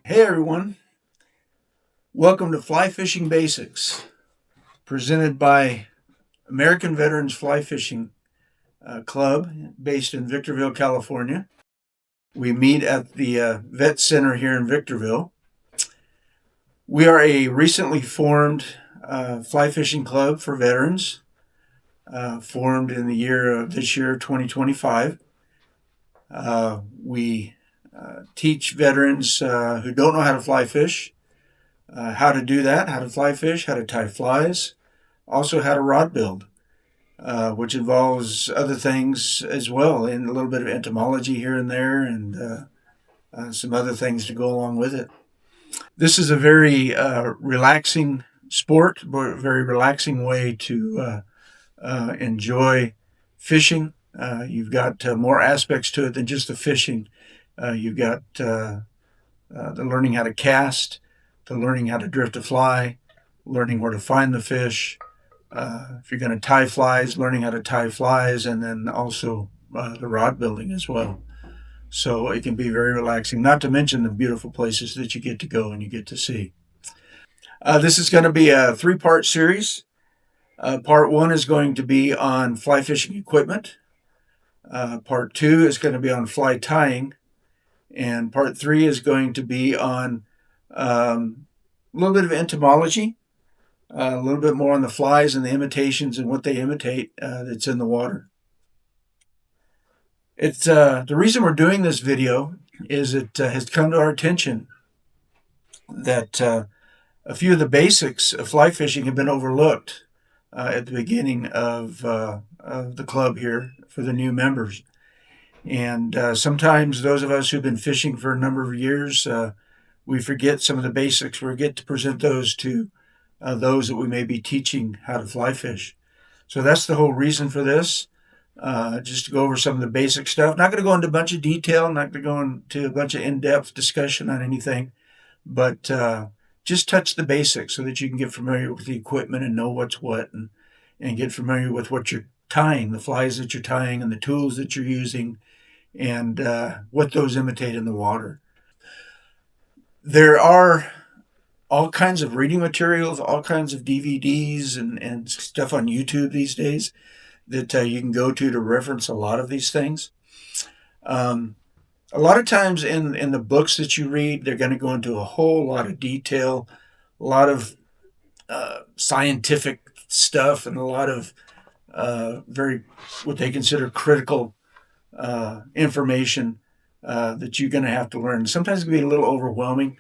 Hey everyone, welcome to Fly Fishing Basics, presented by American Veterans Fly Fishing Club, based in Victorville, California. We meet at the Vet Center here in Victorville. We are a recently formed fly fishing club for veterans, formed in the year of this year, 2025. We teach veterans who don't know how to fly fish how to do that, how to fly fish, how to tie flies, also how to rod build, which involves other things as well, and a little bit of entomology here and there, and some other things to go along with it. This is a very relaxing sport, very relaxing way to enjoy fishing. You've got more aspects to it than just the fishing. You've got the learning how to cast, to learning how to drift a fly, learning where to find the fish. If you're going to tie flies, learning how to tie flies, and then also the rod building as well. So it can be very relaxing, not to mention the beautiful places that you get to go and you get to see. This is going to be a three-part series. Part one is going to be on fly fishing equipment. Part two is going to be on fly tying. And part three is going to be on a little bit of entomology, a little bit more on the flies and the imitations and what they imitate that's in the water. It's the reason we're doing this video is it has come to our attention that a few of the basics of fly fishing have been overlooked at the beginning of the club here for the new members. And sometimes those of us who've been fishing for a number of years, we forget some of the basics. We forget to present those to those that we may be teaching how to fly fish. So that's the whole reason for this, just to go over some of the basic stuff. Not going to go into a bunch of detail, not going to go into a bunch of in-depth discussion on anything, but just touch the basics so that you can get familiar with the equipment and know what's what, and get familiar with what you're tying, the flies that you're tying and the tools that you're using, and what those imitate in the water. There are all kinds of reading materials, all kinds of DVDs and stuff on YouTube these days that you can go to reference a lot of these things. A lot of times in the books that you read, they're going to go into a whole lot of detail, a lot of scientific stuff, and a lot of very what they consider critical information that you're going to have to learn. Sometimes it can be a little overwhelming.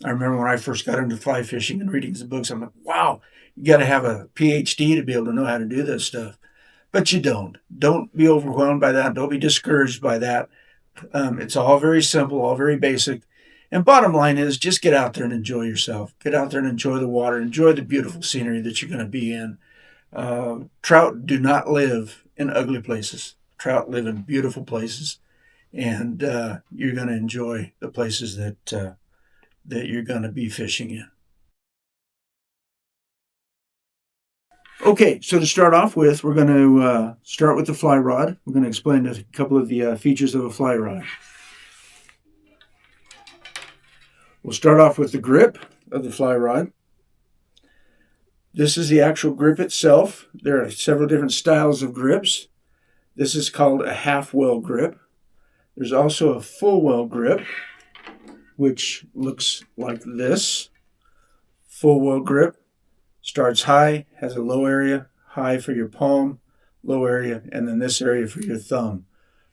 I remember when I first got into fly fishing and reading some books, I'm like, wow, you got to have a PhD to be able to know how to do this stuff. But you don't. Don't be overwhelmed by that. Don't be discouraged by that. It's all very simple, all very basic. And bottom line is just get out there and enjoy yourself. Get out there and enjoy the water. Enjoy the beautiful scenery that you're going to be in. Trout do not live in ugly places. Trout live in beautiful places. And you're going to enjoy the places that you're going to be fishing in. Okay, so to start off with, we're going to start with the fly rod. We're going to explain a couple of the features of a fly rod. We'll start off with the grip of the fly rod. This is the actual grip itself. There are several different styles of grips. This is called a half well grip. There's also a full well grip, which looks like this. Full well grip starts high, has a low area, high for your palm, low area, and then this area for your thumb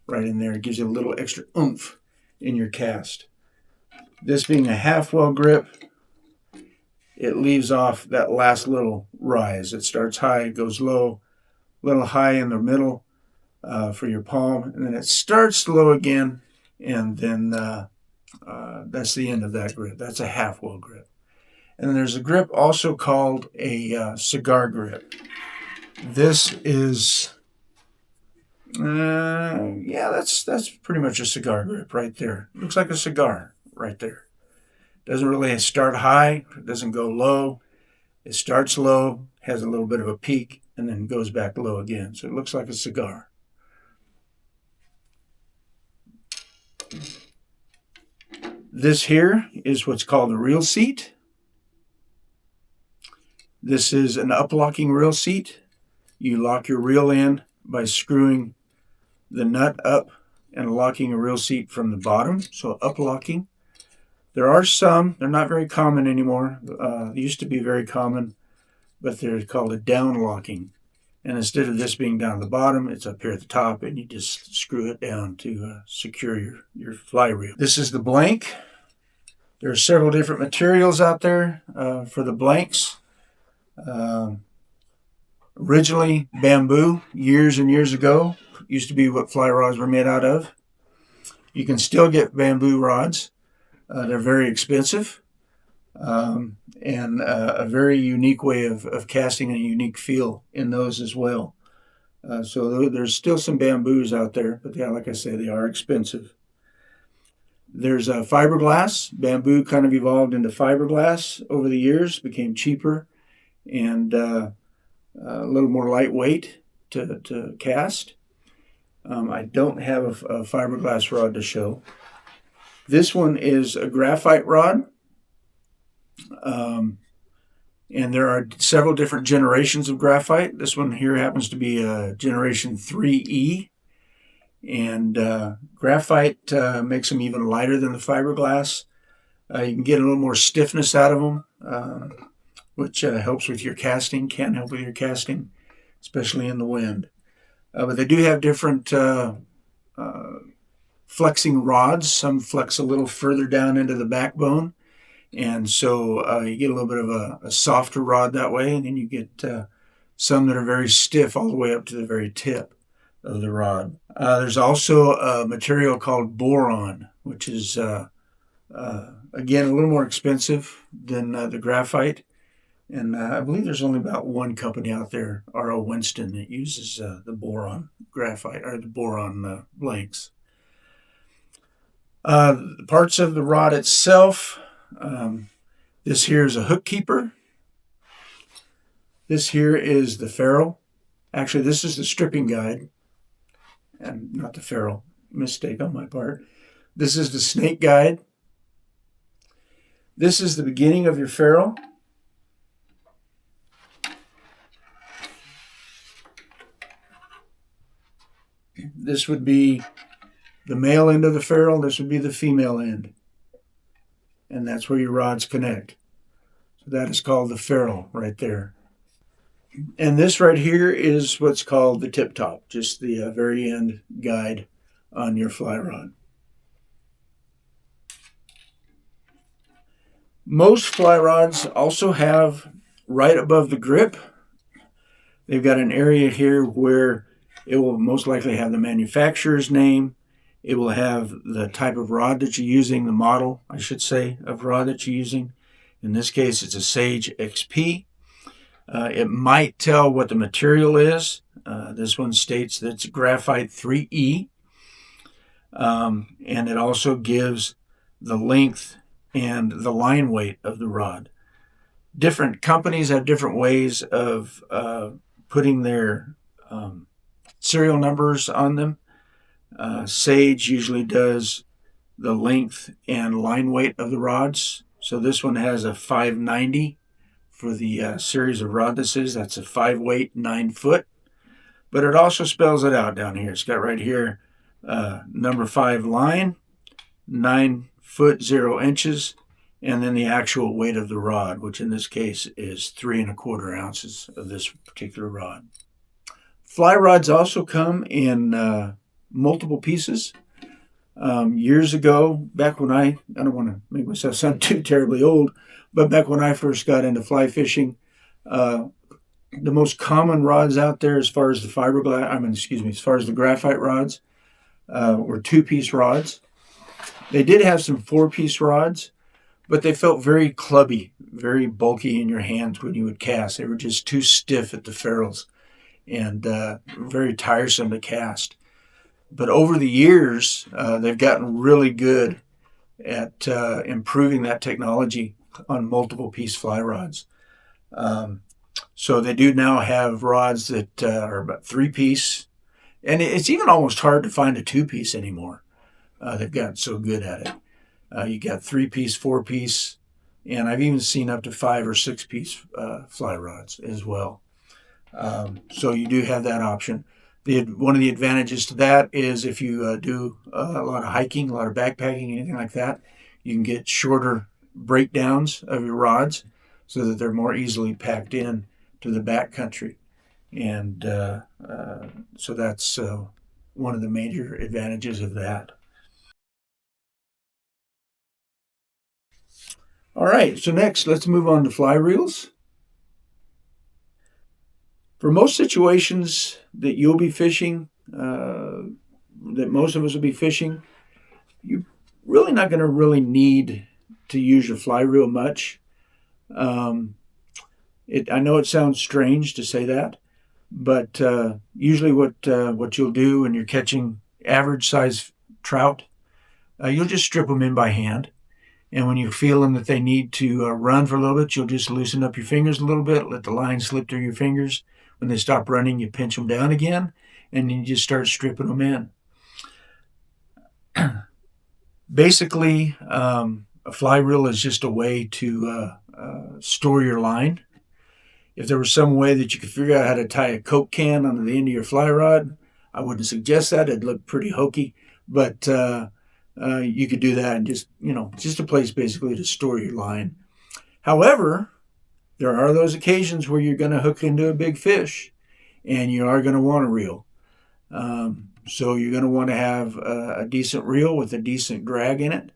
right in there. It gives you a little extra oomph in your cast. This being a half well grip, it leaves off that last little rise. It starts high, goes low, little high in the middle for your palm, and then it starts low again, and then that's the end of that grip. That's a half well grip. And then there's a grip also called a cigar grip. This is, that's pretty much a cigar grip right there. Looks like a cigar right there. Doesn't really start high. It doesn't go low. It starts low, has a little bit of a peak, and then goes back low again. So it looks like a cigar. This here is what's called a reel seat. This is an up-locking reel seat. You lock your reel in by screwing the nut up and locking a reel seat from the bottom, so up-locking. There are some, they're not very common anymore. They used to be very common, but they're called a down-locking. And instead of this being down at the bottom, it's up here at the top, and you just screw it down to secure your fly reel. This is the blank. There are several different materials out there for the blanks. Originally, bamboo, years and years ago, used to be what fly rods were made out of. You can still get bamboo rods. They're very expensive. And a very unique way of casting and a unique feel in those as well. So there's still some bamboos out there, but yeah, like I say, they are expensive. There's fiberglass. Bamboo kind of evolved into fiberglass over the years, became cheaper and a little more lightweight to cast. I don't have a fiberglass rod to show. This one is a graphite rod. And there are several different generations of graphite. This one here happens to be generation 3E. And graphite makes them even lighter than the fiberglass. You can get a little more stiffness out of them, which helps with your casting, can help with your casting, especially in the wind. But they do have different flexing rods. Some flex a little further down into the backbone. And so you get a little bit of a softer rod that way, and then you get some that are very stiff all the way up to the very tip of the rod. There's also a material called boron, which is, again, a little more expensive than the graphite. And I believe there's only about one company out there, R.O. Winston, that uses the boron graphite, or the boron blanks. Parts of the rod itself. This here is a hook keeper. This here is the ferrule. Actually, this is the stripping guide, and not the ferrule. Mistake on my part. This is the snake guide. This is the beginning of your ferrule. This would be the male end of the ferrule. This would be the female end. And that's where your rods connect. So that is called the ferrule right there. And this right here is what's called the tip top, just the very end guide on your fly rod. Most fly rods also have right above the grip, they've got an area here where it will most likely have the manufacturer's name. It will have the type of rod that you're using, the model, I should say, of rod that you're using. In this case, it's a Sage XP. It might tell what the material is. This one states that it's graphite 3E. And it also gives the length and the line weight of the rod. Different companies have different ways of putting their serial numbers on them. Sage usually does the length and line weight of the rods. So this one has a 590 for the series of rod this is. That's a 5 weight, 9 foot. But it also spells it out down here. It's got right here number 5 line, 9 foot 0 inches, and then the actual weight of the rod, which in this case is 3 1/4 ounces of this particular rod. Fly rods also come in multiple pieces. Years ago, back when I don't want to make myself sound too terribly old, but back when I first got into fly fishing, the most common rods out there as far as the as far as the graphite rods, were 2-piece rods. They did have some 4-piece rods, but they felt very clubby, very bulky in your hands when you would cast. They were just too stiff at the ferrules and very tiresome to cast. But over the years, they've gotten really good at improving that technology on multiple piece fly rods. So they do now have rods that are about 3-piece, and it's even almost hard to find a 2-piece anymore. They've gotten so good at it. You got 3-piece, 4-piece, and I've even seen up to 5 or 6-piece fly rods as well. So you do have that option. One of the advantages to that is if you do a lot of hiking, a lot of backpacking, anything like that, you can get shorter breakdowns of your rods so that they're more easily packed in to the backcountry. And so that's one of the major advantages of that. All right, so next let's move on to fly reels. For most situations that you'll be fishing, that most of us will be fishing, you're really not going to really need to use your fly reel much. I know it sounds strange to say that, but usually what you'll do when you're catching average size trout, you'll just strip them in by hand. And when you feel them that they need to run for a little bit, you'll just loosen up your fingers a little bit, let the line slip through your fingers. When they stop running, you pinch them down again, and then you just start stripping them in. Basically, a fly reel is just a way to store your line. If there was some way that you could figure out how to tie a Coke can onto the end of your fly rod, I wouldn't suggest that. It'd look pretty hokey, but you could do that, and just a place basically to store your line. However, there are those occasions where you're going to hook into a big fish, and you are going to want a reel. So you're going to want to have a decent reel with a decent drag in it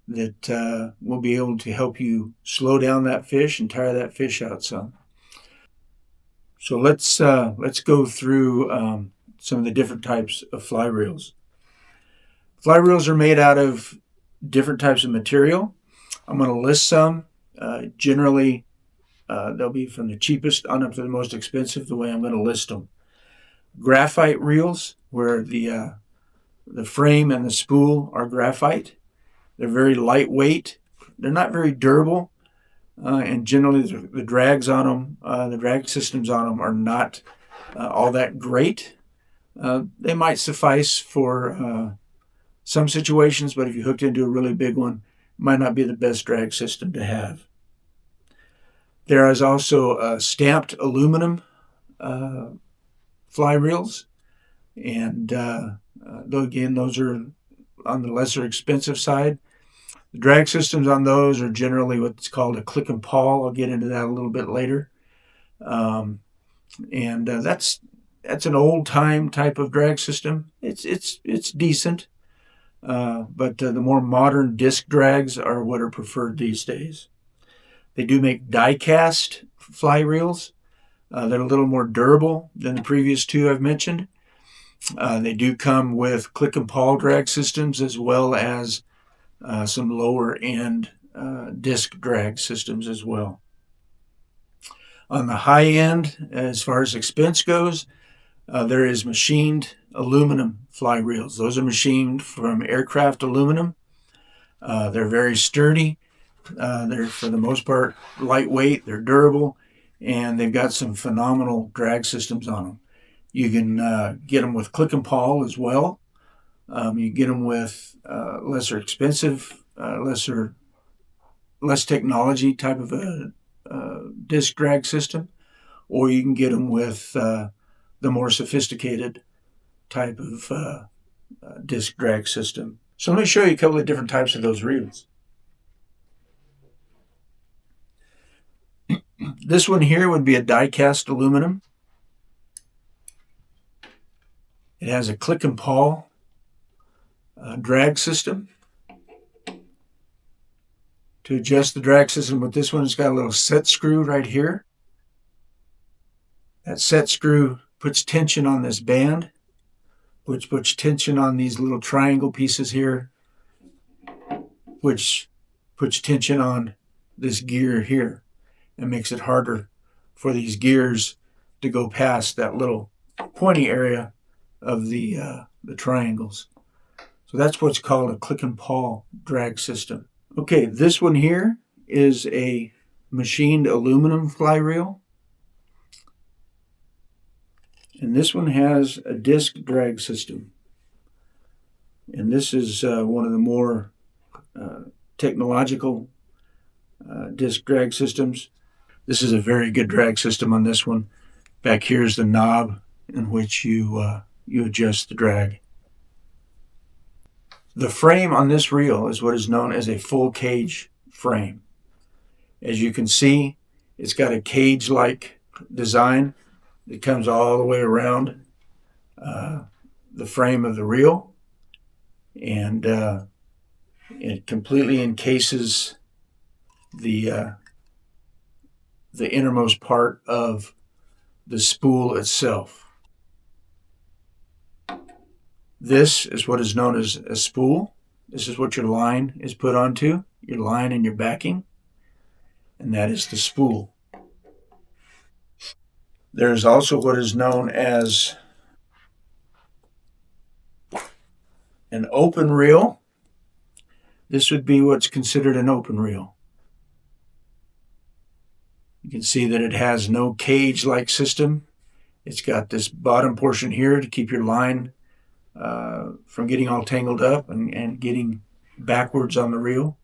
that will be able to help you slow down that fish and tire that fish out some. So let's go through some of the different types of fly reels. Fly reels are made out of different types of material. I'm going to list some. Generally, they'll be from the cheapest on up to the most expensive, the way I'm going to list them. Graphite reels, where the frame and the spool are graphite. They're very lightweight. They're not very durable. And generally the drags on them, the drag systems on them are not all that great. They might suffice for some situations, but if you hooked into a really big one, it might not be the best drag system to have. There is also stamped aluminum fly reels, and again, those are on the lesser expensive side. The drag systems on those are generally what's called a click and pawl. I'll get into that a little bit later. And that's an old time type of drag system. It's decent, but the more modern disc drags are what are preferred these days. They do make die cast fly reels. They're a little more durable than the previous two I've mentioned. They do come with click and pawl drag systems as well as some lower end disc drag systems as well. On the high end, as far as expense goes, there is machined aluminum fly reels. Those are machined from aircraft aluminum. They're very sturdy. They're, for the most part, lightweight. They're durable, and they've got some phenomenal drag systems on them. You can get them with click and pawl as well. You get them with lesser expensive, less technology type of a disc drag system, or you can get them with the more sophisticated type of disc drag system. So let me show you a couple of different types of those reels. This one here would be a die cast aluminum. It has a click and pawl drag system. To adjust the drag system with this one, it's got a little set screw right here. That set screw puts tension on this band, which puts tension on these little triangle pieces here, which puts tension on this gear here and makes it harder for these gears to go past that little pointy area of the triangles. So that's what's called a click and pawl drag system. Okay, this one here is a machined aluminum fly reel. And this one has a disc drag system. And this is one of the more technological disc drag systems. This is a very good drag system on this one. Back here is the knob in which you adjust the drag. The frame on this reel is what is known as a full cage frame. As you can see, it's got a cage-like design that comes all the way around the frame of the reel, and it completely encases the innermost part of the spool itself. This is what is known as a spool. This is what your line is put onto, your line and your backing, and that is the spool. There is also what is known as an open reel. This would be what's considered an open reel. You can see that it has no cage-like system. It's got this bottom portion here to keep your line from getting all tangled up and getting backwards on the reel.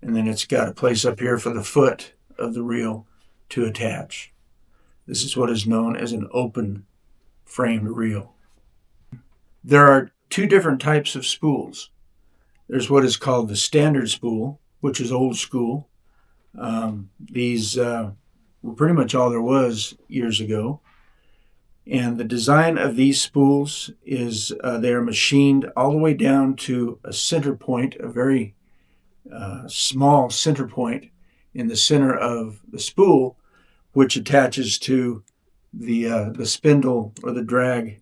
And then it's got a place up here for the foot of the reel to attach. This is what is known as an open framed reel. There are two different types of spools. There's what is called the standard spool, which is old school. These were pretty much all there was years ago. And the design of these spools is they are machined all the way down to a center point, a very small center point in the center of the spool, which attaches to the spindle or the drag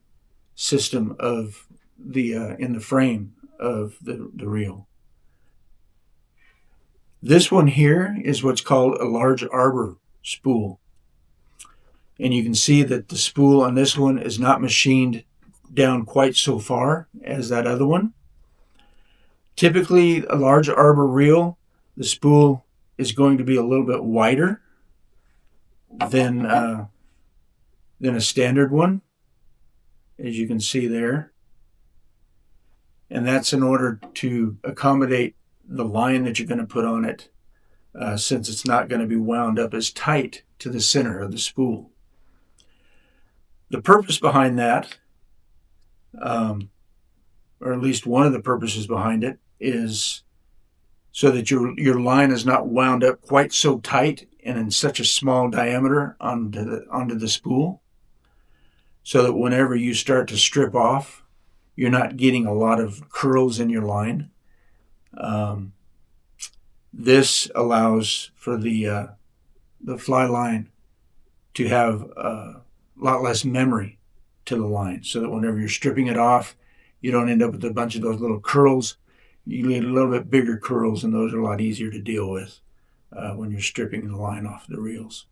system of the in the frame of the reel. This one here is what's called a large arbor spool. And you can see that the spool on this one is not machined down quite so far as that other one. Typically, a large arbor reel, the spool is going to be a little bit wider than a standard one, as you can see there. And that's in order to accommodate the line that you're going to put on it, since it's not going to be wound up as tight to the center of the spool. The purpose behind that, or at least one of the purposes behind it, is so that your line is not wound up quite so tight and in such a small diameter onto the spool, so that whenever you start to strip off, you're not getting a lot of curls in your line. This allows for the fly line to have a lot less memory to the line, so that whenever you're stripping it off, you don't end up with a bunch of those little curls. You get a little bit bigger curls, and those are a lot easier to deal with when you're stripping the line off the reels.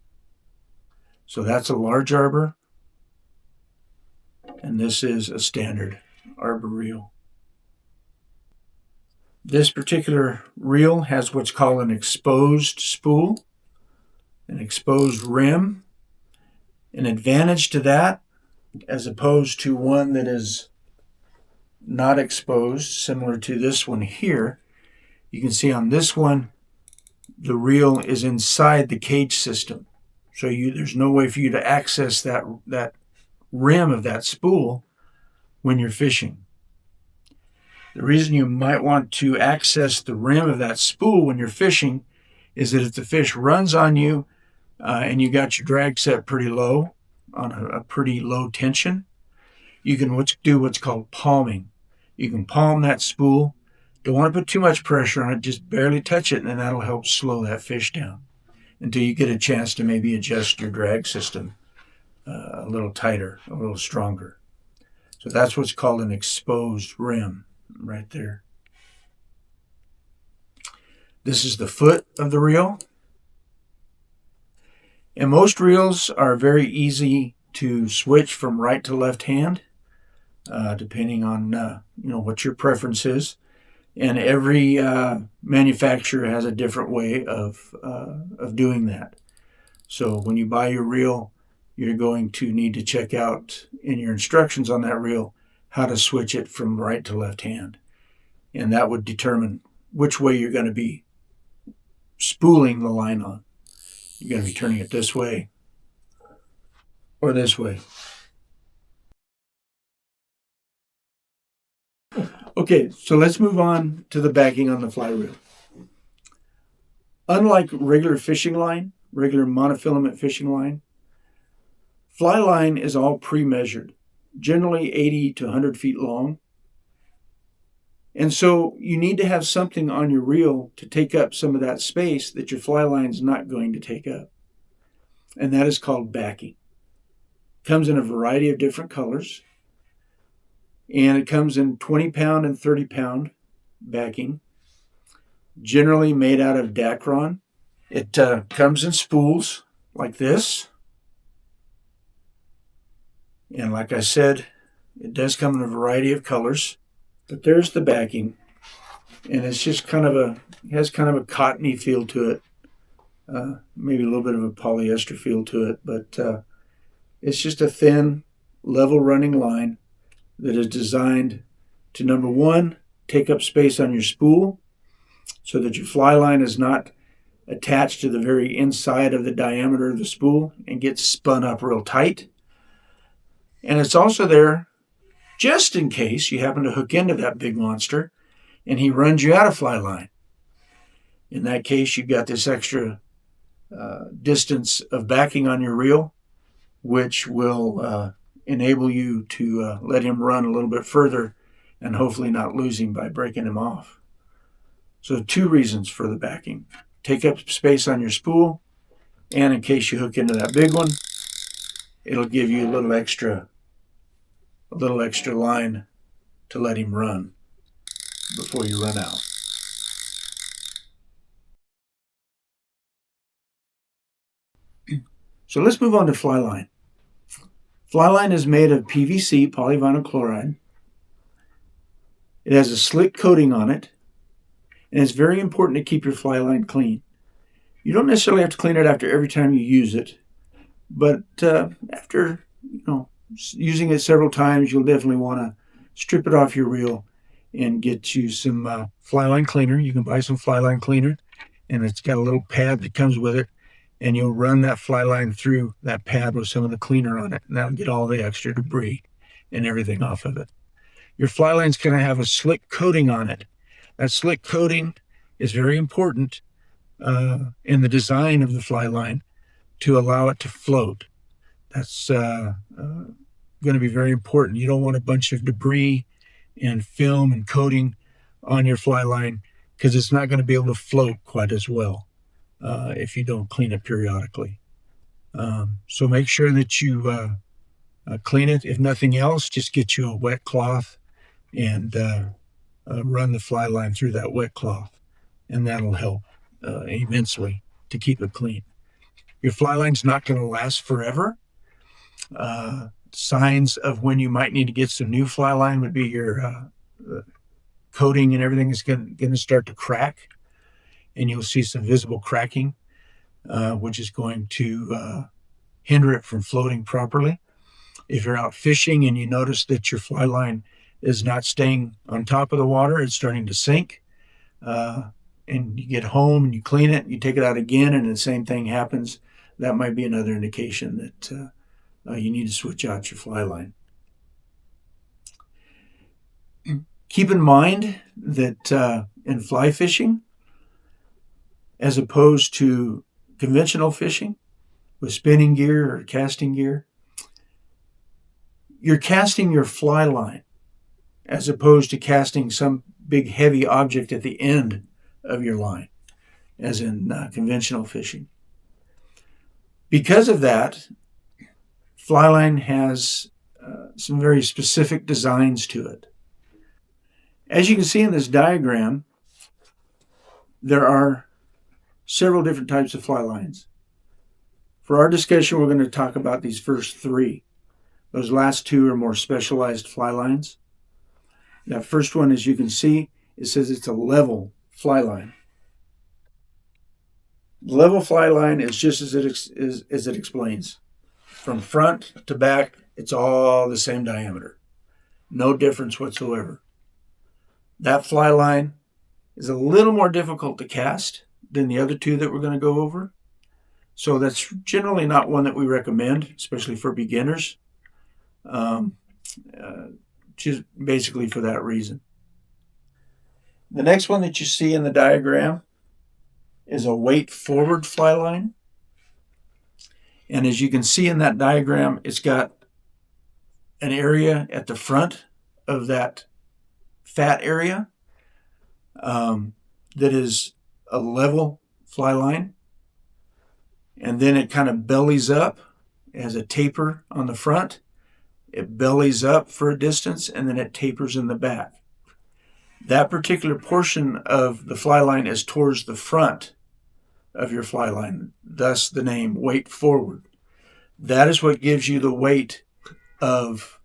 So that's a large arbor, and this is a standard arbor reel. This particular reel has what's called an exposed spool, an exposed rim. An advantage to that, as opposed to one that is not exposed, similar to this one here, you can see on this one, the reel is inside the cage system. So there's no way for you to access that rim of that spool when you're fishing. The reason you might want to access the rim of that spool when you're fishing is that if the fish runs on you and you got your drag set pretty low, on a pretty low tension, you can do what's called palming. You can palm that spool. Don't want to put too much pressure on it, just barely touch it, and then that'll help slow that fish down until you get a chance to maybe adjust your drag system a little tighter, a little stronger. So that's what's called an exposed rim right there. This is the foot of the reel. And most reels are very easy to switch from right to left hand, depending on what your preference is. And every manufacturer has a different way of doing that. So when you buy your reel, you're going to need to check out in your instructions on that reel how to switch it from right to left hand. And that would determine which way you're going to be spooling the line on. You're going to be turning it this way or this way. Okay, so let's move on to the backing on the fly reel. Unlike regular fishing line, regular monofilament fishing line, fly line is all pre-measured, generally 80 to 100 feet long. And so you need to have something on your reel to take up some of that space that your fly line is not going to take up. And that is called backing. It comes in a variety of different colors. And it comes in 20-pound and 30-pound backing, generally made out of Dacron. It comes in spools like this. And like I said, it does come in a variety of colors. But there's the backing. And it's just it has kind of a cottony feel to it. Maybe a little bit of a polyester feel to it. But it's just a thin, level running line that is designed to, number one, take up space on your spool so that your fly line is not attached to the very inside of the diameter of the spool and gets spun up real tight. And it's also there just in case you happen to hook into that big monster and he runs you out of fly line. In that case, you've got this extra distance of backing on your reel, which will enable you to let him run a little bit further and hopefully not lose him by breaking him off. So 2 reasons for the backing. Take up space on your spool, and in case you hook into that big one, it'll give you a little extra line to let him run before you run out. So let's move on to fly line. Fly line is made of PVC, polyvinyl chloride. It has a slick coating on it, and it's very important to keep your fly line clean. You don't necessarily have to clean it after every time you use it, but after using it several times, you'll definitely want to strip it off your reel and get you some fly line cleaner. You can buy some fly line cleaner, and it's got a little pad that comes with it. And you'll run that fly line through that pad with some of the cleaner on it, and that'll get all the extra debris and everything off of it. Your fly line's going to have a slick coating on it. That slick coating is very important in the design of the fly line to allow it to float. That's going to be very important. You don't want a bunch of debris and film and coating on your fly line because it's not going to be able to float quite as well. If you don't clean it periodically. So make sure that you clean it. If nothing else, just get you a wet cloth and run the fly line through that wet cloth, and that'll help immensely to keep it clean. Your fly line's not going to last forever. Signs of when you might need to get some new fly line would be your coating and everything is going to start to crack. And you'll see some visible cracking, which is going to hinder it from floating properly. If you're out fishing and you notice that your fly line is not staying on top of the water, it's starting to sink, and you get home and you clean it, you take it out again, and the same thing happens, that might be another indication that you need to switch out your fly line. Keep in mind that in fly fishing, as opposed to conventional fishing with spinning gear or casting gear, you're casting your fly line as opposed to casting some big heavy object at the end of your line, as in conventional fishing. Because of that, fly line has some very specific designs to it. As you can see in this diagram, there are several different types of fly lines. For our discussion, we're going to talk about these first 3. Those last 2 are more specialized fly lines. That first one, as you can see, it says it's a level fly line. The level fly line is just as it explains. From front to back, it's all the same diameter. No difference whatsoever. That fly line is a little more difficult to cast than the other two that we're going to go over. So that's generally not one that we recommend, especially for beginners, just basically for that reason. The next one that you see in the diagram is a weight forward fly line. And as you can see in that diagram, it's got an area at the front of that fat area that is a level fly line. And then it kind of bellies up, it has a taper on the front. It bellies up for a distance, and then it tapers in the back. That particular portion of the fly line is towards the front of your fly line, thus the name weight forward. That is what gives you the weight of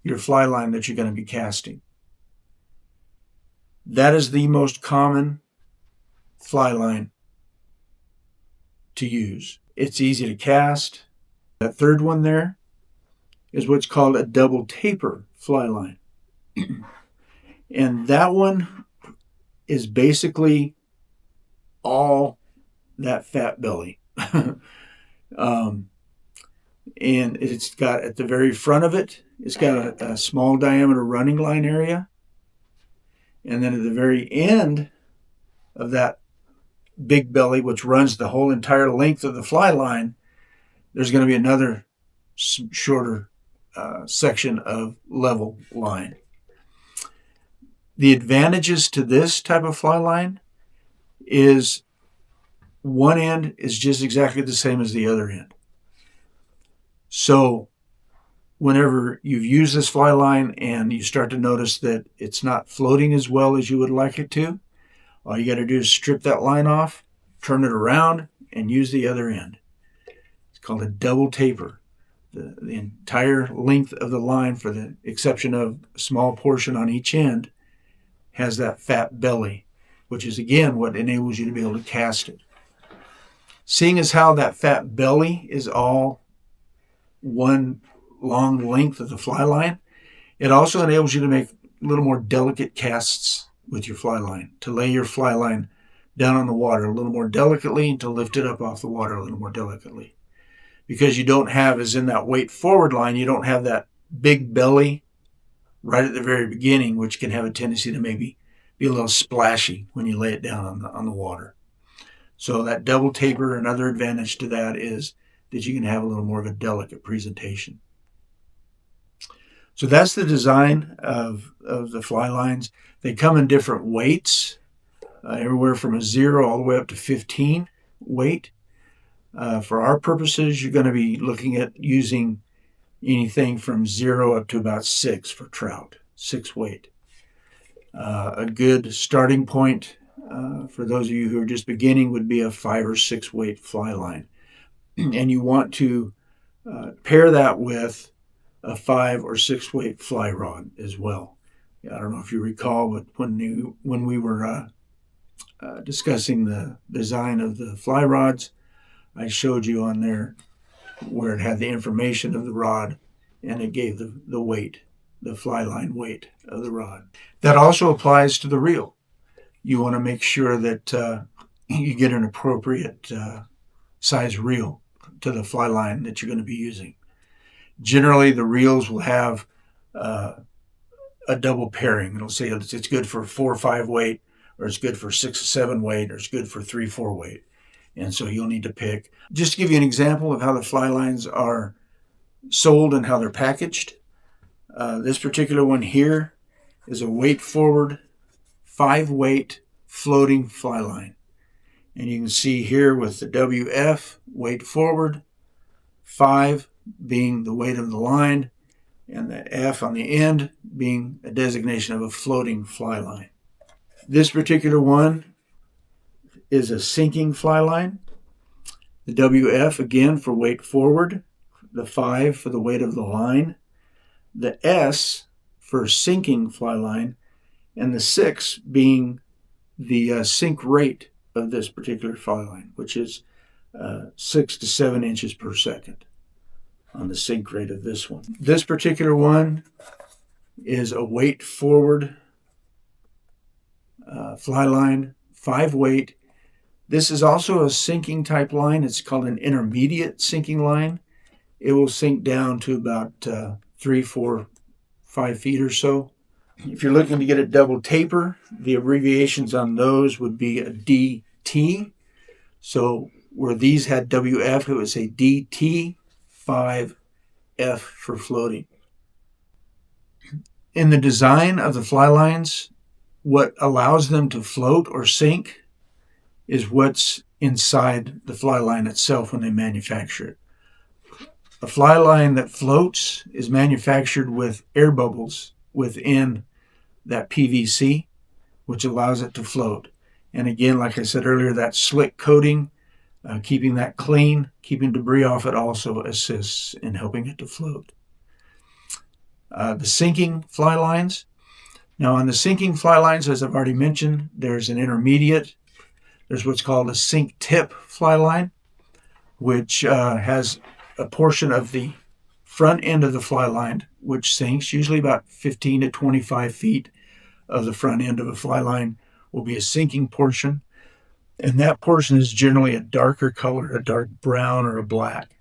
your fly line that you're going to be casting. That is the most common fly line to use. It's easy to cast. That third one there is what's called a double taper fly line. And that one is basically all that fat belly. And it's got at the very front of it, it's got a small diameter running line area. And then at the very end of that big belly, which runs the whole entire length of the fly line, there's going to be another shorter section of level line. The advantages to this type of fly line is one end is just exactly the same as the other end. So whenever you've used this fly line and you start to notice that it's not floating as well as you would like it to, all you got to do is strip that line off, turn it around, and use the other end. It's called a double taper. The entire length of the line, for the exception of a small portion on each end, has that fat belly, which is again what enables you to be able to cast it. Seeing as how that fat belly is all one long length of the fly line, it also enables you to make a little more delicate casts with your fly line, to lay your fly line down on the water a little more delicately and to lift it up off the water a little more delicately. Because you don't have, as in that weight forward line, you don't have that big belly right at the very beginning, which can have a tendency to maybe be a little splashy when you lay it down on the water. So that double taper, another advantage to that is that you can have a little more of a delicate presentation. So that's the design of the fly lines. They come in different weights, everywhere from a 0 all the way up to 15 weight. For our purposes, you're going to be looking at using anything from 0 up to about 6 for trout, 6 weight. A good starting point for those of you who are just beginning would be a 5 or 6 weight fly line. And you want to pair that with a 5 or 6 weight fly rod as well. I don't know if you recall, but when we were discussing the design of the fly rods, I showed you on there where it had the information of the rod, and it gave the weight, the fly line weight of the rod. That also applies to the reel. You want to make sure that you get an appropriate size reel to the fly line that you're going to be using. Generally, the reels will have a double pairing. It'll say it's good for 4 or 5 weight, or it's good for 6 or 7 weight, or it's good for 3 or 4 weight. And so you'll need to pick. Just to give you an example of how the fly lines are sold and how they're packaged, this particular one here is a weight forward 5 weight floating fly line. And you can see here with the WF, weight forward, 5 being the weight of the line, and the F on the end being a designation of a floating fly line. This particular one is a sinking fly line. The WF, again, for weight forward, the 5 for the weight of the line, the S for sinking fly line, and the 6 being the sink rate of this particular fly line, which is 6 to 7 inches per second on the sink rate of this one. This particular one is a weight forward fly line, 5 weight. This is also a sinking type line. It's called an intermediate sinking line. It will sink down to about 3, 4, 5 feet or so. If you're looking to get a double taper, the abbreviations on those would be a DT. So where these had WF, it would say DT, 5F for floating. In the design of the fly lines, what allows them to float or sink is what's inside the fly line itself when they manufacture it. A fly line that floats is manufactured with air bubbles within that PVC, which allows it to float. And again, like I said earlier, that slick coating, keeping that clean, keeping debris off it also assists in helping it to float. The sinking fly lines. Now on the sinking fly lines, as I've already mentioned, there's an intermediate. There's what's called a sink tip fly line, which has a portion of the front end of the fly line which sinks, usually about 15 to 25 feet of the front end of a fly line will be a sinking portion. And that portion is generally a darker color, a dark brown or a black,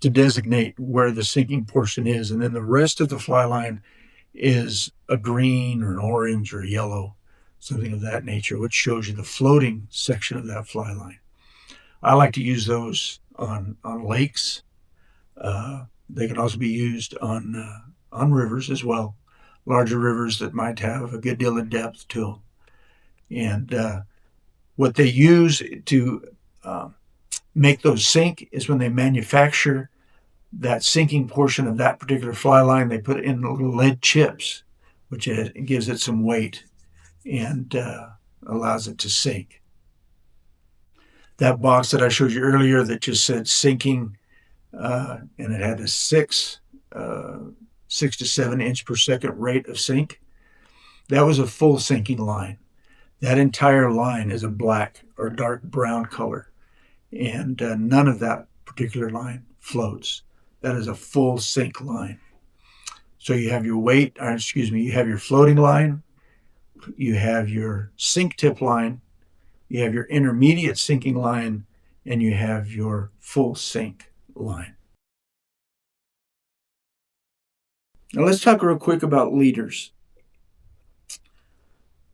to designate where the sinking portion is. And then the rest of the fly line is a green or an orange or a yellow, something of that nature, which shows you the floating section of that fly line. I like to use those on lakes. They can also be used on rivers as well, larger rivers that might have a good deal of depth to them. And what they use to make those sink is when they manufacture that sinking portion of that particular fly line, they put in little lead chips, which gives it some weight and allows it to sink. That box that I showed you earlier that just said sinking, and it had a 6 to 7 inch per second rate of sink, that was a full sinking line. That entire line is a black or dark brown color, and none of that particular line floats. That is a full sink line. So you have your you have your floating line, you have your sink tip line, you have your intermediate sinking line, and you have your full sink line. Now let's talk real quick about leaders.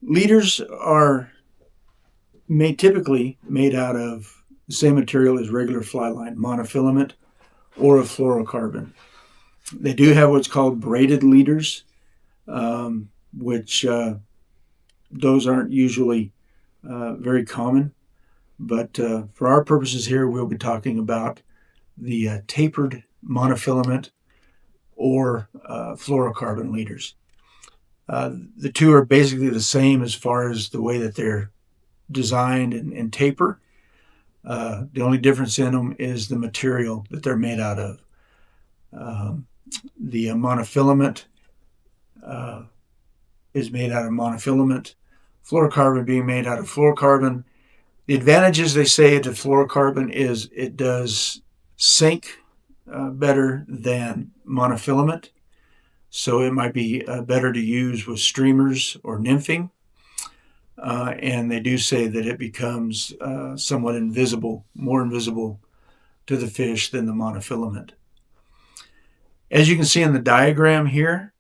Leaders are typically made out of the same material as regular fly line, monofilament or a fluorocarbon. They do have what's called braided leaders, which those aren't usually very common. But for our purposes here, we'll be talking about the tapered monofilament or fluorocarbon leaders. The two are basically the same as far as the way that they're designed and taper. The only difference in them is the material that they're made out of. The monofilament is made out of monofilament, fluorocarbon being made out of fluorocarbon. The advantages, they say, to fluorocarbon is it does sink better than monofilament. So it might be better to use with streamers or nymphing. And they do say that it becomes somewhat invisible, more invisible to the fish than the monofilament. As you can see in the diagram here,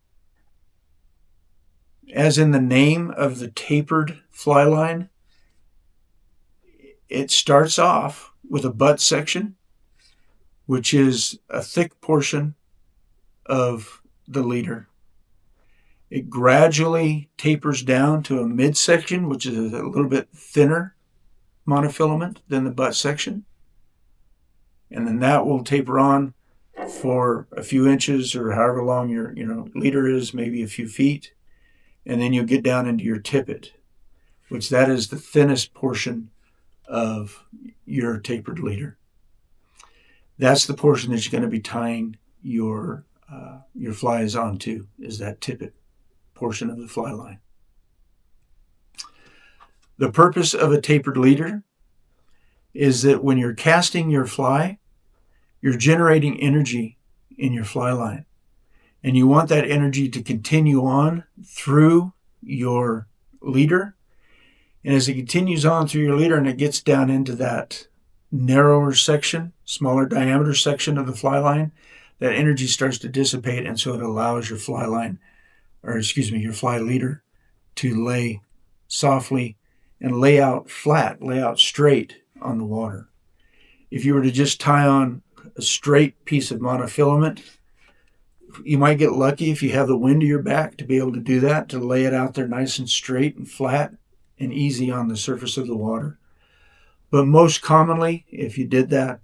as in the name of the tapered fly line, it starts off with a butt section, which is a thick portion of the leader. It gradually tapers down to a midsection, which is a little bit thinner monofilament than the butt section. And then that will taper on for a few inches or however long your leader is, maybe a few feet. And then you'll get down into your tippet, which that is the thinnest portion of your tapered leader. That's the portion that you're going to be tying your flies onto, is that tippet portion of the fly line. The purpose of a tapered leader is that when you're casting your fly, you're generating energy in your fly line. And you want that energy to continue on through your leader. And as it continues on through your leader and it gets down into that narrower section, smaller diameter section of the fly line, that energy starts to dissipate, and so it allows your fly leader to lay softly and lay out flat, lay out straight on the water. If you were to just tie on a straight piece of monofilament, you might get lucky if you have the wind to your back to be able to do that, to lay it out there nice and straight and flat and easy on the surface of the water. But most commonly, if you did that,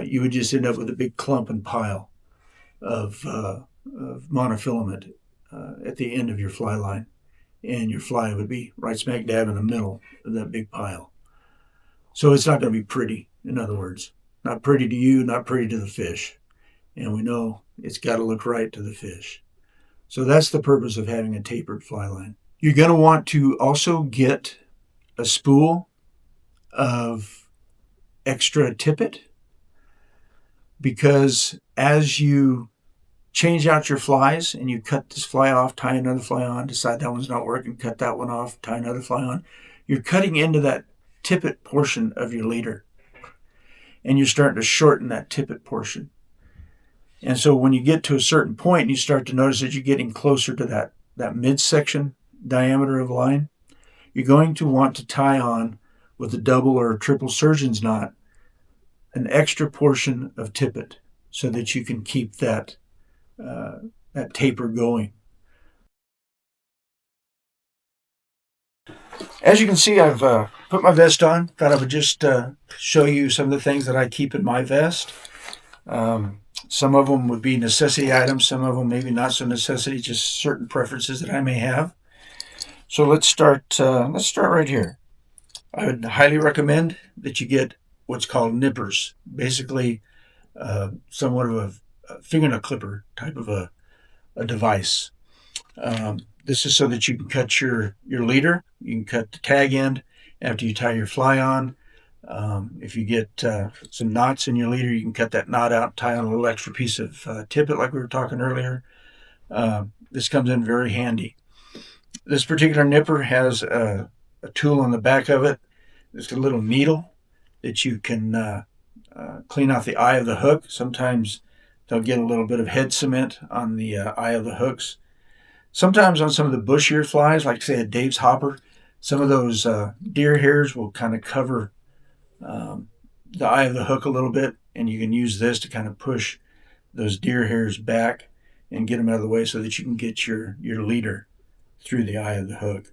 you would just end up with a big clump and pile of monofilament at the end of your fly line. And your fly would be right smack dab in the middle of that big pile. So it's not going to be pretty, in other words. Not pretty to you, not pretty to the fish. And we know it's got to look right to the fish. So that's the purpose of having a tapered fly line. You're going to want to also get a spool of extra tippet, because as you change out your flies and you cut this fly off, tie another fly on, decide that one's not working, cut that one off, tie another fly on, you're cutting into that tippet portion of your leader, and you're starting to shorten that tippet portion. And so when you get to a certain point, you start to notice that you're getting closer to that midsection diameter of line, you're going to want to tie on with a double or a triple surgeon's knot an extra portion of tippet so that you can keep that taper going. As you can see, I've put my vest on. Thought I would just show you some of the things that I keep in my vest. Some of them would be necessity items, some of them maybe not so necessity, just certain preferences that I may have. So let's start right here. I would highly recommend that you get what's called nippers, basically somewhat of a fingernail clipper type of a device. This is so that you can cut your leader. You can cut the tag end after you tie your fly on. If you get some knots in your leader, you can cut that knot out, tie on a little extra piece of tippet like we were talking earlier. This comes in very handy. This particular nipper has a tool on the back of it. There's a little needle that you can clean off the eye of the hook. Sometimes they'll get a little bit of head cement on the eye of the hooks. Sometimes on some of the bushier flies, like say a Dave's hopper, some of those deer hairs will kind of cover the eye of the hook a little bit, and you can use this to kind of push those deer hairs back and get them out of the way so that you can get your leader through the eye of the hook.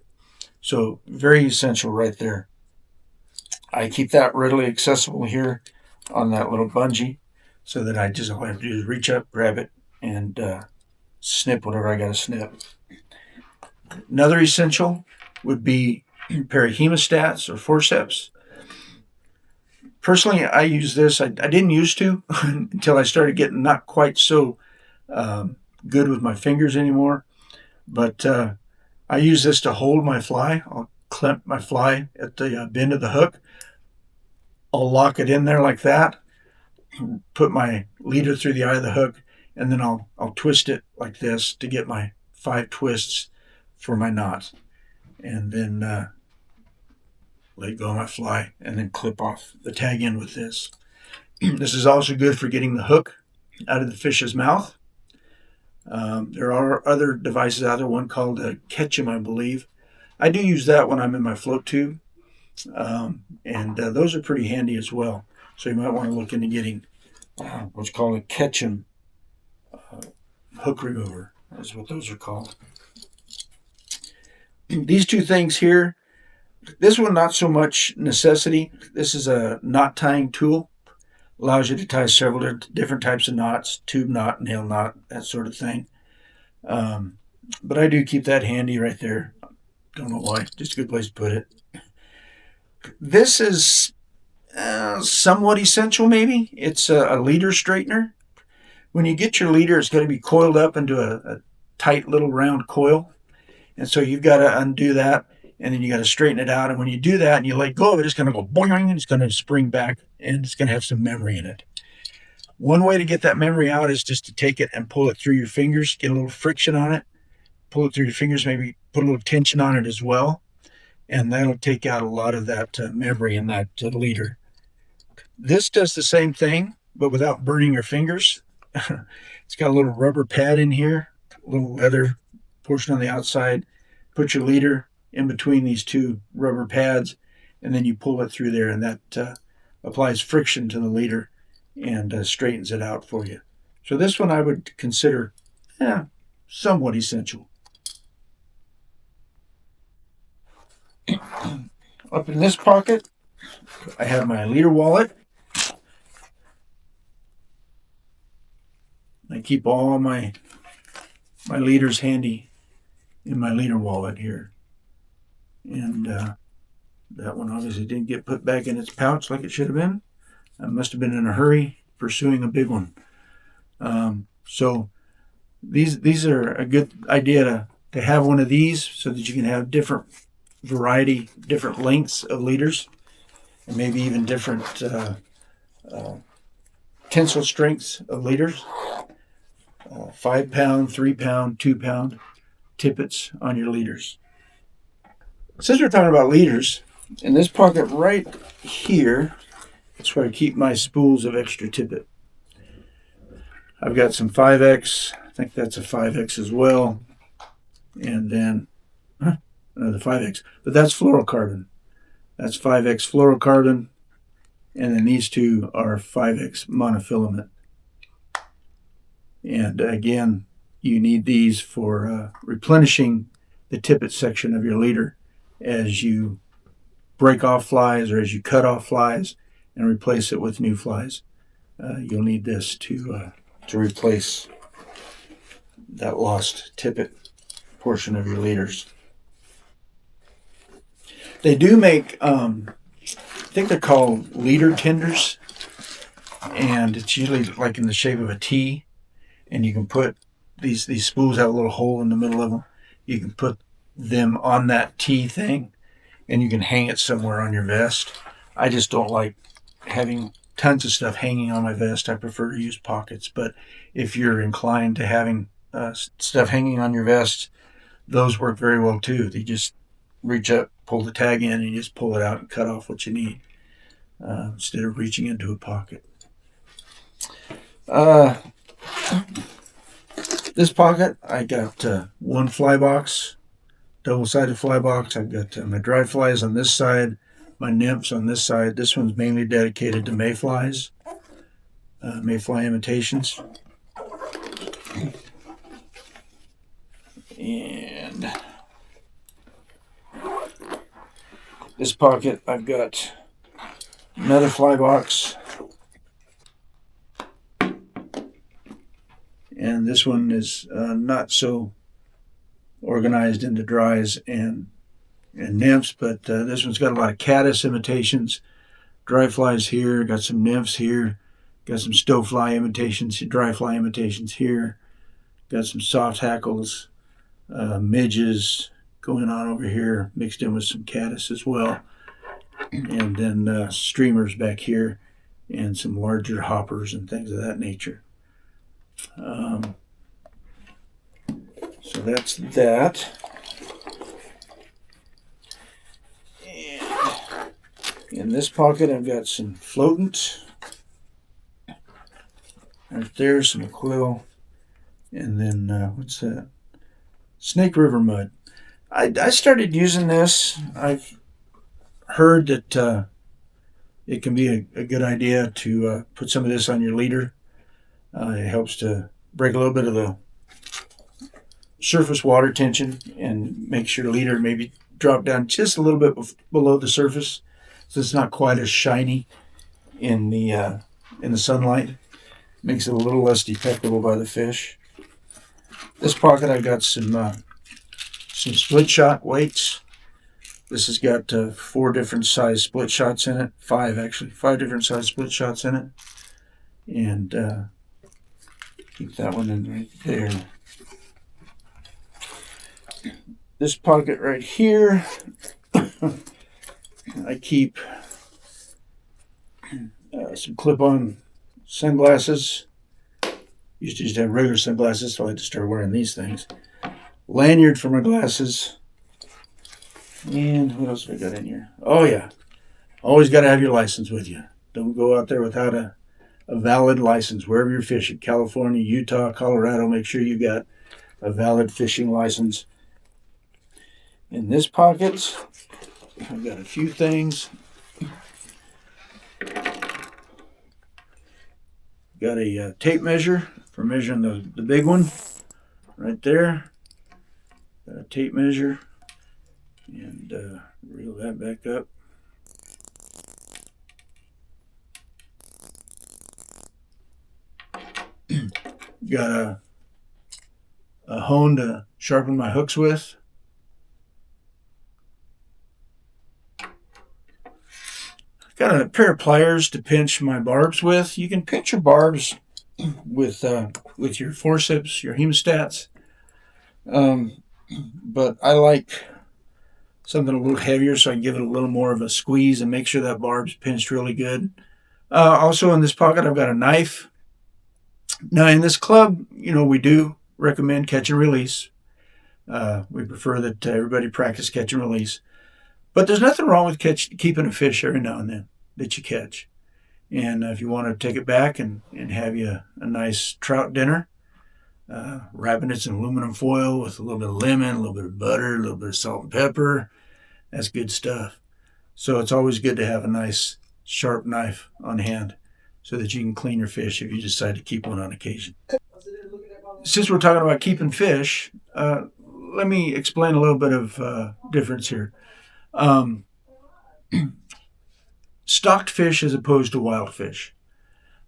So very essential right there. I keep that readily accessible here on that little bungee so that all I have to do is reach up, grab it, and snip whatever I got to snip. Another essential would be a pair of hemostats or forceps. Personally, I use this. I didn't used to until I started getting not quite so good with my fingers anymore. But I use this to hold my fly. I'll clamp my fly at the bend of the hook. I'll lock it in there like that, put my leader through the eye of the hook, and then I'll twist it like this to get my 5 twists for my knot. And then let go of my fly and then clip off the tag end with this. This is also good for getting the hook out of the fish's mouth. There are other devices out there, one called a Ketchum, I believe. I do use that when I'm in my float tube, and those are pretty handy as well. So you might want to look into getting what's called a Ketchum hook remover. That's what those are called. These two things here, this one not so much necessity. This is a knot tying tool. Allows you to tie several different types of knots, tube knot, nail knot, that sort of thing. But I do keep that handy right there. Don't know why, just a good place to put it. This is somewhat essential maybe. It's a leader straightener. When you get your leader, it's going to be coiled up into a tight little round coil. And so you've got to undo that, and then you got to straighten it out. And when you do that and you let go of it, it's going to go boing, and it's going to spring back, and it's going to have some memory in it. One way to get that memory out is just to take it and pull it through your fingers, get a little friction on it, pull it through your fingers, maybe put a little tension on it as well, and that'll take out a lot of that memory in that leader. This does the same thing, but without burning your fingers. It's got a little rubber pad in here, a little leather portion on the outside. Put your leader in between these two rubber pads, and then you pull it through there, and that applies friction to the leader and straightens it out for you. So this one I would consider somewhat essential. Up in this pocket, I have my leader wallet. I keep all my leaders handy in my leader wallet here. And that one obviously didn't get put back in its pouch like it should have been. I must have been in a hurry pursuing a big one. So these are a good idea to have one of these so that you can have different variety, different lengths of leaders, and maybe even different tensile strengths of leaders. 5 pound, 3 pound, 2 pound tippets on your leaders. Since we're talking about leaders, in this pocket right here, that's where I keep my spools of extra tippet. I've got some 5X. I think that's a 5X as well. And then another 5X. But that's fluorocarbon. That's 5X fluorocarbon. And then these two are 5X monofilament. And again, you need these for replenishing the tippet section of your leader as you break off flies or as you cut off flies and replace it with new flies. You'll need this to replace that lost tippet portion of your leaders. They do make, I think they're called leader tenders, and it's usually like in the shape of a T. And you can put these spools have a little hole in the middle of them. You can put them on that T thing, and you can hang it somewhere on your vest. I just don't like having tons of stuff hanging on my vest. I prefer to use pockets. But if you're inclined to having stuff hanging on your vest, those work very well too. You just reach up, pull the tag in, and you just pull it out and cut off what you need instead of reaching into a pocket. This pocket, I got one fly box, double-sided fly box. I've got my dry flies on this side, my nymphs on this side. This one's mainly dedicated to mayflies, mayfly imitations. And this pocket, I've got another fly box. And this one is not so organized into dries and nymphs, but this one's got a lot of caddis imitations. Dry flies here, got some nymphs here, got some stowfly imitations, dry fly imitations here, got some soft hackles, midges going on over here, mixed in with some caddis as well. And then streamers back here and some larger hoppers and things of that nature. So that's that. And in this pocket, I've got some floatant. Right there, some quill. And then, what's that? Snake River mud. I started using this. I've heard that it can be a good idea to put some of this on your leader. It helps to break a little bit of the surface water tension and makes your leader maybe drop down just a little bit below the surface, so it's not quite as shiny in the sunlight. Makes it a little less detectable by the fish. This pocket, I got some split shot weights. This has got 4 different size split shots in it. 5 actually, 5 different size split shots in it. And keep that one in right there. This pocket right here, I keep some clip-on sunglasses. Used to just have regular sunglasses, so I had to start wearing these things. lanyard for my glasses. And what else have I got in here? Oh, yeah. Always got to have your license with you. Don't go out there without a valid license. Wherever you're fishing, California, Utah, Colorado, make sure you got a valid fishing license. In this pocket, I've got a few things. Got a tape measure for measuring the big one right there. Got a tape measure, and reel that back up. Got a hone to sharpen my hooks with. Got a pair of pliers to pinch my barbs with. You can pinch your barbs with your forceps, your hemostats, but I like something a little heavier so I can give it a little more of a squeeze and make sure that barb's pinched really good. Also in this pocket, I've got a knife. Now in this club, we do recommend catch and release. We prefer that everybody practice catch and release. But there's nothing wrong with keeping a fish every now and then that you catch. And if you want to take it back and have you a nice trout dinner, wrapping it in aluminum foil with a little bit of lemon, a little bit of butter, a little bit of salt and pepper, that's good stuff. So it's always good to have a nice sharp knife on hand so that you can clean your fish if you decide to keep one on occasion. Since we're talking about keeping fish, let me explain a little bit of difference here. Stocked fish as opposed to wild fish.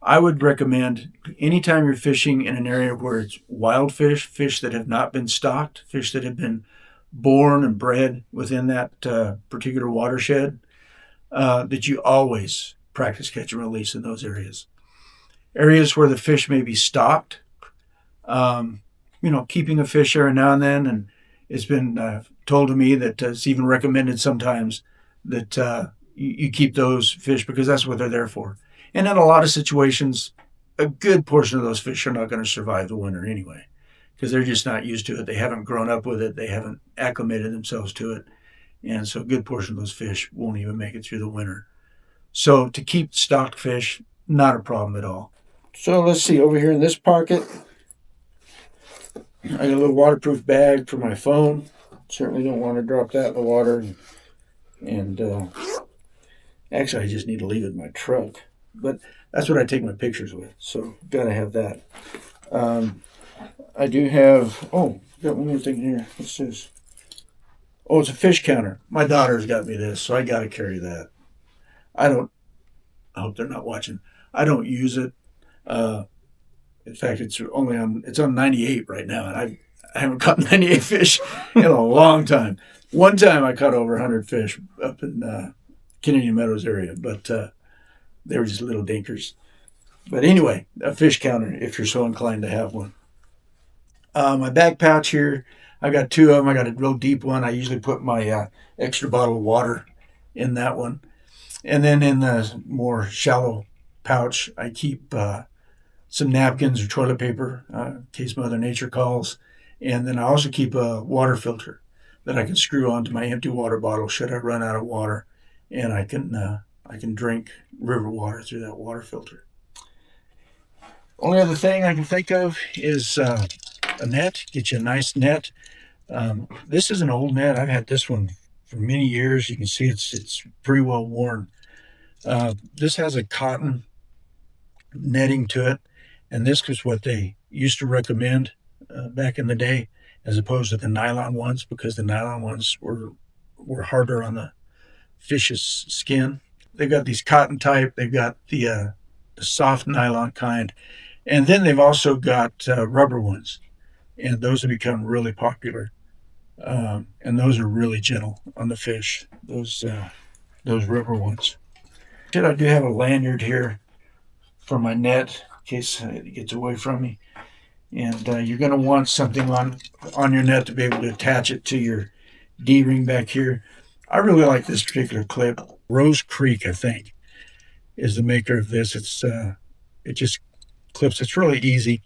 I would recommend anytime you're fishing in an area where it's wild fish, fish that have not been stocked, fish that have been born and bred within that particular watershed, that you always practice catch and release in those areas. Areas where the fish may be stocked, keeping a fish every now and then, and it's been told to me that it's even recommended sometimes that you keep those fish because that's what they're there for. And in a lot of situations, a good portion of those fish are not going to survive the winter anyway because they're just not used to it. They haven't grown up with it. They haven't acclimated themselves to it. And so a good portion of those fish won't even make it through the winter. So to keep stocked fish, not a problem at all. So let's see, over here in this pocket, I got a little waterproof bag for my phone. Certainly don't want to drop that in the water. And actually, I just need to leave it in my truck. But that's what I take my pictures with. So got to have that. I do have, got one more thing here. What's this? Oh, it's a fish counter. My daughter's got me this, so I got to carry that. I hope they're not watching. I don't use it. In fact, it's on 98 right now, and I haven't caught 98 fish in a long time. One time I caught over 100 fish up in Canadian Meadows area, but they were just little dinkers. But anyway, a fish counter if you're so inclined to have one. My bag pouch here, I got two of them. I got a real deep one. I usually put my extra bottle of water in that one. And then in the more shallow pouch, I keep some napkins or toilet paper in case Mother Nature calls. And then I also keep a water filter that I can screw onto my empty water bottle should I run out of water. And I can drink river water through that water filter. Only other thing I can think of is a net. Get you a nice net. This is an old net. I've had this one for many years. You can see it's pretty well worn. This has a cotton netting to it, and this is what they used to recommend back in the day, as opposed to the nylon ones, because the nylon ones were harder on the fish's skin. They've got these cotton type. They've got the soft nylon kind, and then they've also got rubber ones, and those have become really popular. And those are really gentle on the fish. Those rubber ones. I do have a lanyard here for my net in case it gets away from me. And you're going to want something on your net to be able to attach it to your D-ring back here. I really like this particular clip. Rose Creek, I think, is the maker of this. It just clips. It's really easy,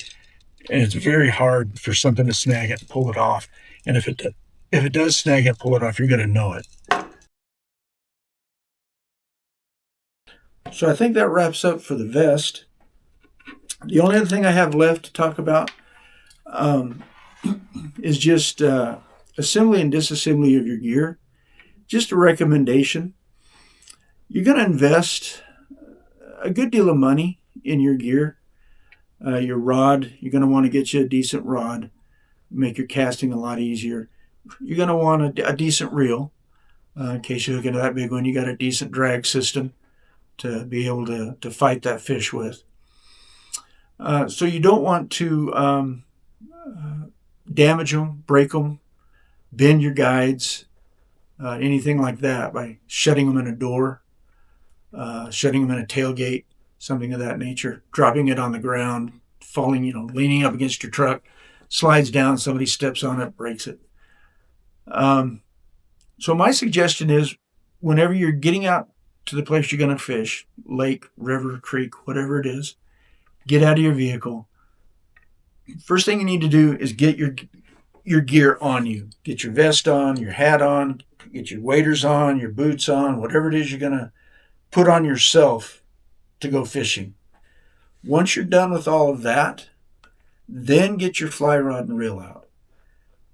and it's very hard for something to snag it and pull it off. And if it does snag and pull it off, you're going to know it. So I think that wraps up for the vest. The only other thing I have left to talk about is just assembly and disassembly of your gear. Just a recommendation. You're going to invest a good deal of money in your gear. Your rod, you're going to want to get you a decent rod, make your casting a lot easier. You're going to want a decent reel. In case you're looking at that big one, you got a decent drag system to be able to fight that fish with. So you don't want to damage them, break them, bend your guides, anything like that by shutting them in a door, shutting them in a tailgate, something of that nature, dropping it on the ground, falling, leaning up against your truck, slides down, somebody steps on it, breaks it. So my suggestion is whenever you're getting out to the place you're going to fish, lake, river, creek, whatever it is, get out of your vehicle. First thing you need to do is get your gear on you. Get your vest on, your hat on, get your waders on, your boots on, whatever it is you're going to put on yourself to go fishing. Once you're done with all of that, then get your fly rod and reel out.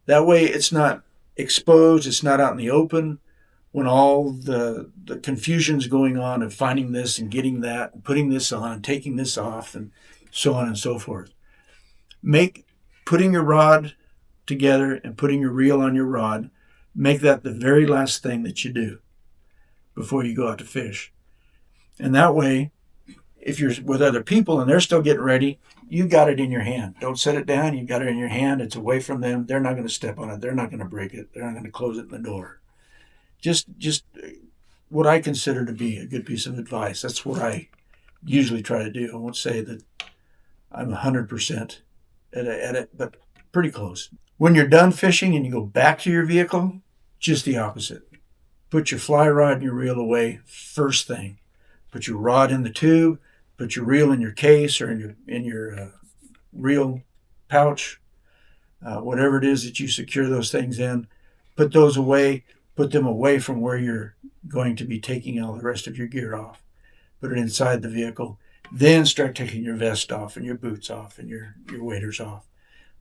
That way it's not exposed, it's not out in the open when all the confusion's going on of finding this and getting that and putting this on and taking this off and so on and so forth. Putting your rod together and putting your reel on your rod, make that the very last thing that you do before you go out to fish. And that way, if you're with other people and they're still getting ready, you got it in your hand. Don't set it down. You got it in your hand. It's away from them. They're not going to step on it. They're not going to break it. They're not going to close it in the door. Just what I consider to be a good piece of advice. That's what I usually try to do. I won't say that I'm 100% at it, but pretty close. When you're done fishing and you go back to your vehicle, just the opposite. Put your fly rod and your reel away first thing. Put your rod in the tube. Put your reel in your case or in your reel pouch. Whatever it is that you secure those things in, put those away. Put them away from where you're going to be taking all the rest of your gear off. Put it inside the vehicle. Then start taking your vest off and your boots off and your waders off.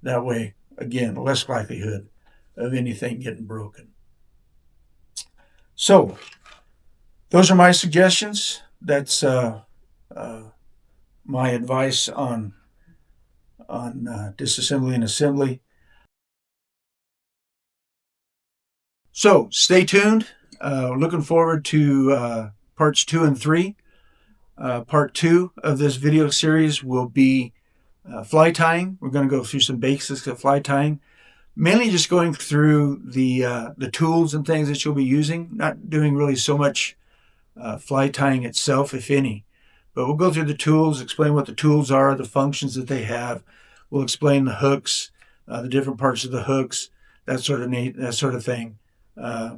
That way, again, less likelihood of anything getting broken. So, those are my suggestions. That's my advice on disassembly and assembly. So, stay tuned. Looking forward to parts 2 and 3. Part 2 of this video series will be fly tying. We're going to go through some basics of fly tying. Mainly just going through the tools and things that you'll be using. Not doing really so much fly tying itself, if any. But we'll go through the tools, explain what the tools are, the functions that they have. We'll explain the hooks, the different parts of the hooks, that sort of thing.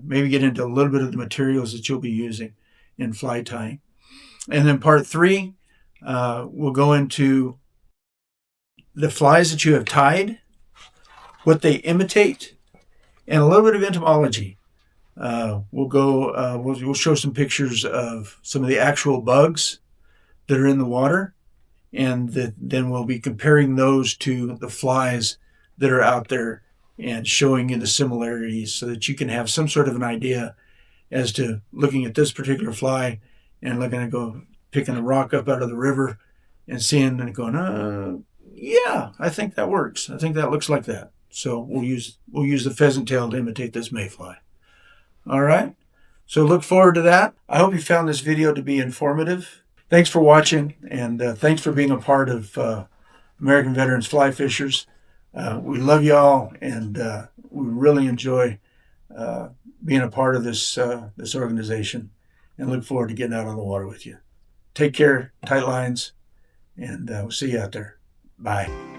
Maybe get into a little bit of the materials that you'll be using in fly tying. And then part 3, we'll go into the flies that you have tied, what they imitate, and a little bit of entomology. We'll show some pictures of some of the actual bugs that are in the water, and then we'll be comparing those to the flies that are out there and showing you the similarities so that you can have some sort of an idea as to looking at this particular fly and picking a rock up out of the river and seeing and going, yeah, I think that works. I think that looks like that. So we'll use the pheasant tail to imitate this mayfly. All right. So look forward to that. I hope you found this video to be informative. Thanks for watching, and thanks for being a part of American Veterans Fly Fishers. We love y'all, and we really enjoy being a part of this organization, and look forward to getting out on the water with you. Take care, tight lines, and we'll see you out there. Bye.